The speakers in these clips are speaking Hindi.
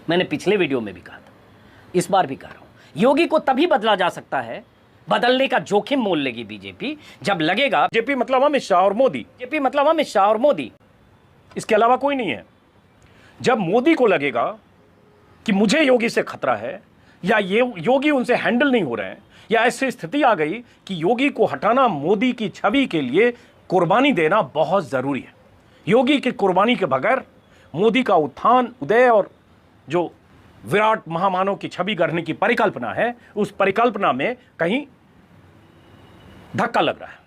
मैंने पिछले वीडियो में भी कहा था, इस बार भी कह रहा हूं, योगी को तभी बदला जा सकता है, बदलने का जोखिम मोल लेगी बीजेपी जब लगेगा, बीजेपी मतलब अमित शाह और मोदी, बीजेपी मतलब अमित शाह और मोदी, इसके अलावा कोई नहीं है। जब मोदी को लगेगा कि मुझे योगी से खतरा है या ये योगी उनसे हैंडल नहीं हो रहे हैं, या ऐसी स्थिति आ गई कि योगी को हटाना मोदी की छवि के लिए कुर्बानी देना बहुत जरूरी है। योगी की कुर्बानी के बगैर मोदी का उत्थान उदय और जो विराट महामानव की छवि गढ़ने की परिकल्पना है, उस परिकल्पना में कहीं धक्का लग रहा है।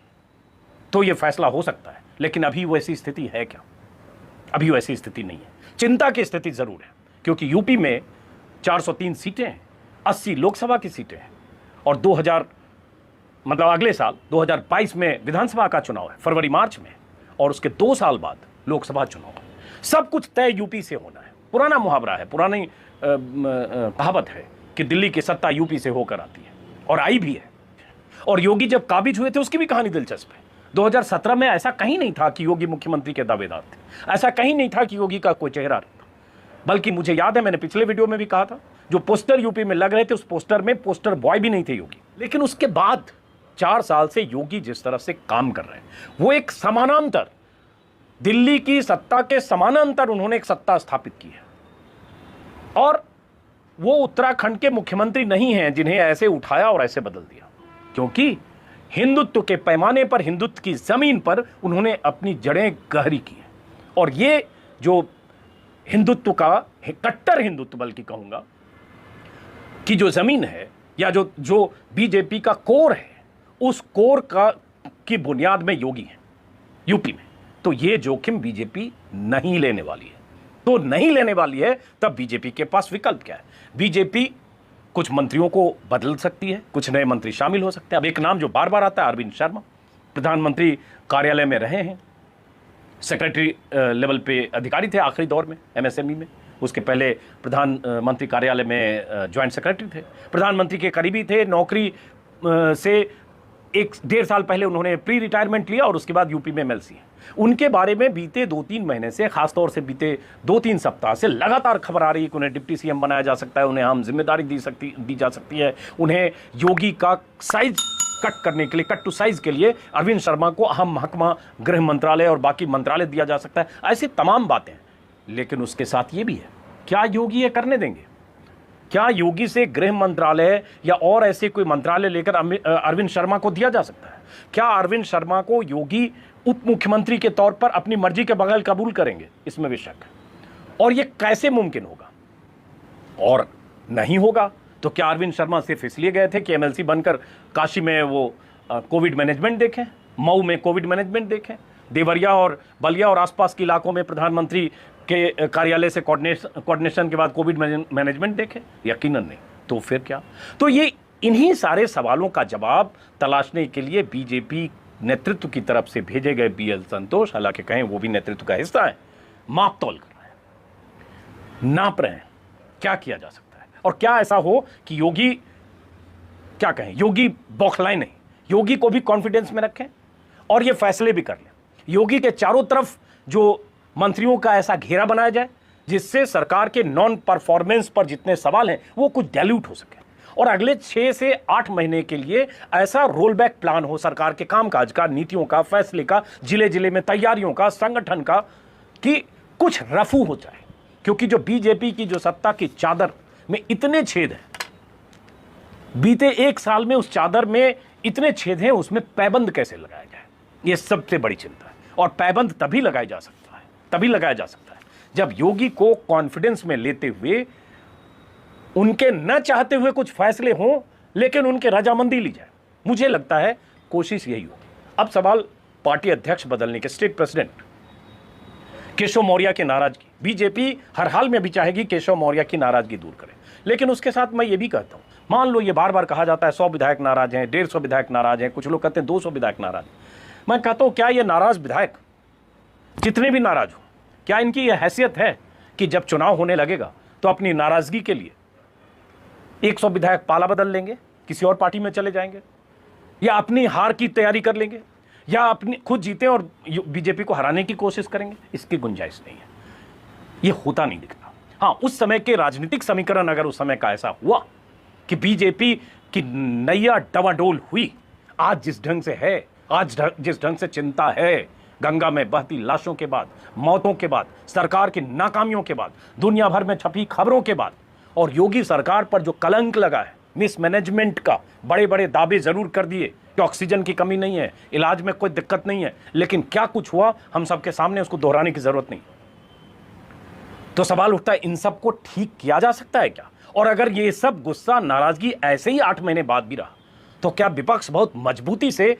तो यह फैसला हो सकता है, लेकिन अभी वैसी स्थिति है क्या? अभी वैसी स्थिति नहीं है। चिंता की स्थिति जरूर है, क्योंकि यूपी में 403 सीटें हैं, 80 लोकसभा की सीटें हैं, और 2000 मतलब अगले साल 2022 में विधानसभा का चुनाव है, फरवरी मार्च में, और उसके 2 साल बाद लोकसभा चुनाव है। सब कुछ तय यूपी से होना है। पुराना मुहावरा है, पुरानी कहावत है कि दिल्ली की सत्ता यूपी से होकर आती है, और आई भी है। और योगी जब काबिज हुए थे उसकी भी कहानी दिलचस्प है। 2017 में ऐसा कहीं नहीं था कि योगी मुख्यमंत्री के दावेदार थे, ऐसा कहीं नहीं था कि योगी का कोई चेहरा था, बल्कि मुझे याद है, मैंने पिछले वीडियो में भी कहा था, जो पोस्टर यूपी में लग रहे थे उस पोस्टर में पोस्टर बॉय भी नहीं थे योगी। लेकिन उसके बाद 4 साल से योगी जिस तरह से काम कर रहे हैं, वो एक समानांतर, दिल्ली की सत्ता के समानांतर उन्होंने एक सत्ता स्थापित की है। और वो उत्तराखंड के मुख्यमंत्री नहीं हैं जिन्हें ऐसे उठाया और ऐसे बदल दिया, क्योंकि हिंदुत्व के पैमाने पर, हिंदुत्व की जमीन पर उन्होंने अपनी जड़ें गहरी की हैं। और ये जो हिंदुत्व का, कट्टर हिंदुत्व बल्कि कहूंगा, कि जो जमीन है, या जो बीजेपी का कोर है, उस कोर की बुनियाद में योगी है यूपी में। तो ये जोखिम बीजेपी नहीं लेने वाली है। तो नहीं लेने वाली है, तब बीजेपी के पास विकल्प क्या है? बीजेपी कुछ मंत्रियों को बदल सकती है, कुछ नए मंत्री शामिल हो सकते हैं। अब एक नाम जो बार बार आता है, अरविंद शर्मा, प्रधानमंत्री कार्यालय में रहे हैं, सेक्रेटरी लेवल पे अधिकारी थे आखिरी दौर में एमएसएमई में, उसके पहले प्रधानमंत्री कार्यालय में ज्वाइंट सेक्रेटरी थे, प्रधानमंत्री के करीबी थे, नौकरी से 1-1.5 साल पहले उन्होंने प्री रिटायरमेंट लिया, और उसके बाद यूपी में एमएलसी हैं। उनके बारे में बीते 2-3 महीने से, खासतौर से बीते 2-3 सप्ताह से लगातार खबर आ रही है कि उन्हें डिप्टी सीएम बनाया जा सकता है, उन्हें अहम जिम्मेदारी दी जा सकती है, उन्हें योगी का साइज कट करने के लिए, कट टू साइज के लिए अरविंद शर्मा को अहम महकमा गृह मंत्रालय और बाकी मंत्रालय दिया जा सकता है। ऐसी तमाम बातें हैं। लेकिन उसके साथ ये भी है, क्या योगी ये करने देंगे? क्या योगी से गृह मंत्रालय या और ऐसे कोई मंत्रालय लेकर अरविंद शर्मा को दिया जा सकता है? क्या अरविंद शर्मा को योगी उप मुख्यमंत्री के तौर पर अपनी मर्जी के बगैर कबूल करेंगे? इसमें भी शक है। और यह कैसे मुमकिन होगा? और नहीं होगा तो क्या अरविंद शर्मा सिर्फ इसलिए गए थे कि एमएलसी बनकर काशी में वो कोविड मैनेजमेंट देखें, मऊ में कोविड मैनेजमेंट देखें, देवरिया और बलिया और आसपास के इलाकों में प्रधानमंत्री के कार्यालय से कोऑर्डिनेशन के बाद कोविड मैनेजमेंट देखें? यकीनन नहीं। तो फिर क्या? तो ये इन्हीं सारे सवालों का जवाब तलाशने के लिए बीजेपी नेतृत्व की तरफ से भेजे गए बीएल संतोष, हालांकि कहें वो भी नेतृत्व का हिस्सा है, माप तौल कर रहे हैं, नाप रहे हैं क्या किया जा सकता है। और क्या ऐसा हो कि योगी, क्या कहें, योगी बौखलाए नहीं, योगी को भी कॉन्फिडेंस में रखें और ये फैसले भी कर लें। योगी के चारों तरफ जो मंत्रियों का ऐसा घेरा बनाया जाए जिससे सरकार के नॉन परफॉर्मेंस पर जितने सवाल हैं वो कुछ डाइल्यूट हो सके, और अगले 6 से 8 महीने के लिए ऐसा रोल बैक प्लान हो सरकार के कामकाज का, नीतियों का, फैसले का, जिले जिले में तैयारियों का, संगठन का, कि कुछ रफू हो जाए। क्योंकि जो बीजेपी की जो सत्ता की चादर में इतने छेद हैं, बीते 1 साल में उस चादर में इतने छेद हैं, उसमें पैबंद कैसे लगाया जाए, ये सबसे बड़ी चिंता है। और पैबंद तभी लगाया जा सकता है जब योगी को कॉन्फिडेंस में लेते हुए, उनके न चाहते हुए कुछ फैसले हों लेकिन उनके रजामंदी ली जाए। मुझे लगता है कोशिश यही होगी। अब सवाल पार्टी अध्यक्ष बदलने के, स्टेट प्रेसिडेंट केशव मौर्य की नाराजगी, बीजेपी हर हाल में भी चाहेगी केशव मौर्य की नाराजगी दूर करे। लेकिन उसके साथ मैं ये भी कहता हूं, मान लो ये बार बार कहा जाता है 100 विधायक नाराज हैं, 150 विधायक नाराज हैं, कुछ लोग कहते हैं 200 विधायक नाराज। मैं कहता हूं क्या ये नाराज विधायक जितने भी नाराज हो, क्या इनकी यह हैसियत है कि जब चुनाव होने लगेगा तो अपनी नाराजगी के लिए 100 विधायक पाला बदल लेंगे, किसी और पार्टी में चले जाएंगे, या अपनी हार की तैयारी कर लेंगे, या अपनी खुद जीते और बीजेपी को हराने की कोशिश करेंगे? इसकी गुंजाइश नहीं है, ये होता नहीं दिखता। हाँ, उस समय के राजनीतिक समीकरण अगर उस समय का ऐसा हुआ कि बीजेपी की नैया डवाडोल हुई, आज जिस ढंग से है, जिस ढंग से चिंता है, गंगा में बहती लाशों के बाद, मौतों के बाद, सरकार की नाकामियों के बाद, दुनिया भर में छपी खबरों के बाद, और योगी सरकार पर जो कलंक लगा है मिसमैनेजमेंट का, बड़े बड़े दावे जरूर कर दिए कि ऑक्सीजन की कमी नहीं है, इलाज में कोई दिक्कत नहीं है, लेकिन क्या कुछ हुआ हम सबके सामने, उसको दोहराने की जरूरत नहीं। तो सवाल उठता है, इन सब को ठीक किया जा सकता है क्या? और अगर ये सब गुस्सा, नाराजगी ऐसे ही 8 महीने बाद भी रहा, तो क्या विपक्ष बहुत मजबूती से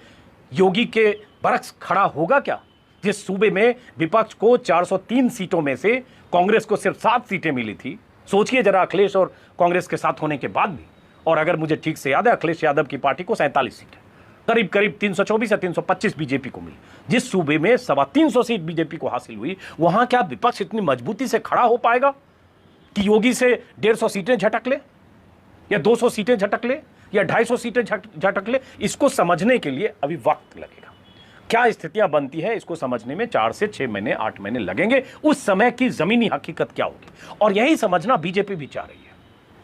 योगी के बरक्स खड़ा होगा क्या? जिस सूबे में विपक्ष को 403 सीटों में से कांग्रेस को सिर्फ 7 सीटें मिली थी, सोचिए जरा, अखिलेश और कांग्रेस के साथ होने के बाद भी। और अगर मुझे ठीक से याद है, अखिलेश यादव की पार्टी को 47 सीटें, करीब करीब 324 या 325 बीजेपी को मिली। जिस सूबे में 325 सीट बीजेपी को हासिल हुई, वहां क्या विपक्ष इतनी मजबूती से खड़ा हो पाएगा कि योगी से 150 सीटें झटक ले, या 200 सीटें झटक ले, या 250 सीटें झटक ले? इसको समझने के लिए अभी वक्त लगेगा। क्या स्थितियां बनती है, इसको समझने में 4 से 6 महीने, 8 महीने लगेंगे। उस समय की जमीनी हकीकत क्या होगी, और यही समझना बीजेपी भी चाह रही है,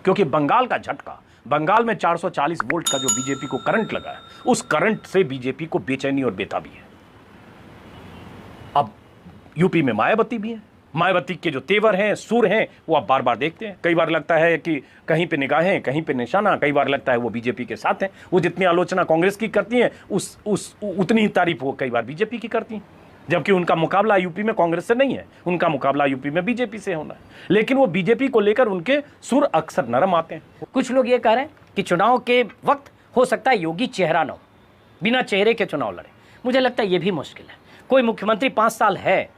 क्योंकि बंगाल का झटका, बंगाल में 440 वोल्ट का जो बीजेपी को करंट लगा है, उस करंट से बीजेपी को बेचैनी और बेताबी है। अब यूपी में मायावती भी है, मायावती के जो तेवर हैं, सुर हैं, वो आप बार बार देखते हैं। कई बार लगता है कि कहीं पे निगाहें, कहीं पे निशाना, कई बार लगता है वो बीजेपी के साथ हैं। वो जितनी आलोचना कांग्रेस की करती हैं, उतनी ही तारीफ वो कई बार बीजेपी की करती हैं, जबकि उनका मुकाबला यूपी में कांग्रेस से नहीं है, उनका मुकाबला यूपी में बीजेपी से होना है। लेकिन वो बीजेपी को लेकर उनके सुर अक्सर नरम आते हैं। कुछ लोग ये कह रहे हैं कि चुनाव के वक्त हो सकता है योगी चेहरा न हो, बिना चेहरे के चुनाव लड़े। मुझे लगता है ये भी मुश्किल है। कोई मुख्यमंत्री 5 साल है,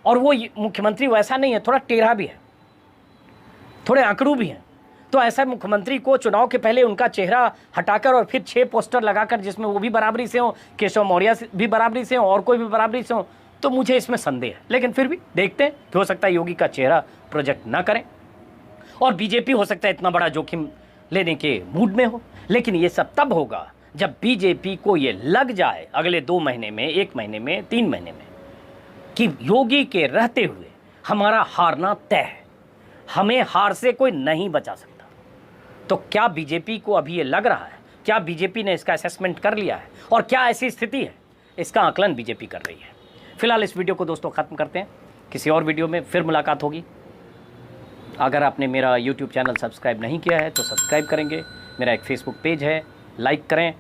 और वो मुख्यमंत्री वैसा नहीं है, थोड़ा टेढ़ा भी है, थोड़े आंकड़ू भी हैं, तो ऐसा मुख्यमंत्री को चुनाव के पहले उनका चेहरा हटाकर और फिर 6 पोस्टर लगाकर, जिसमें वो भी बराबरी से हो, केशव मौर्य भी बराबरी से हो, और कोई भी बराबरी से हो, तो मुझे इसमें संदेह है। लेकिन फिर भी देखते हैं कि हो सकता है योगी का चेहरा प्रोजेक्ट ना करें, और बीजेपी हो सकता है इतना बड़ा जोखिम लेने के मूड में हो। लेकिन ये सब तब होगा जब बीजेपी को ये लग जाए अगले 2 महीने में, 1 महीने में, 3 महीने में, कि योगी के रहते हुए हमारा हारना तय है, हमें हार से कोई नहीं बचा सकता। तो क्या बीजेपी को अभी ये लग रहा है? क्या बीजेपी ने इसका असेसमेंट कर लिया है, और क्या ऐसी स्थिति है? इसका आकलन बीजेपी कर रही है। फिलहाल इस वीडियो को दोस्तों ख़त्म करते हैं, किसी और वीडियो में फिर मुलाकात होगी। अगर आपने मेरा यूट्यूब चैनल सब्सक्राइब नहीं किया है तो सब्सक्राइब करेंगे। मेरा एक फेसबुक पेज है, लाइक करें,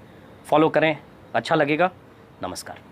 फॉलो करें, अच्छा लगेगा। नमस्कार।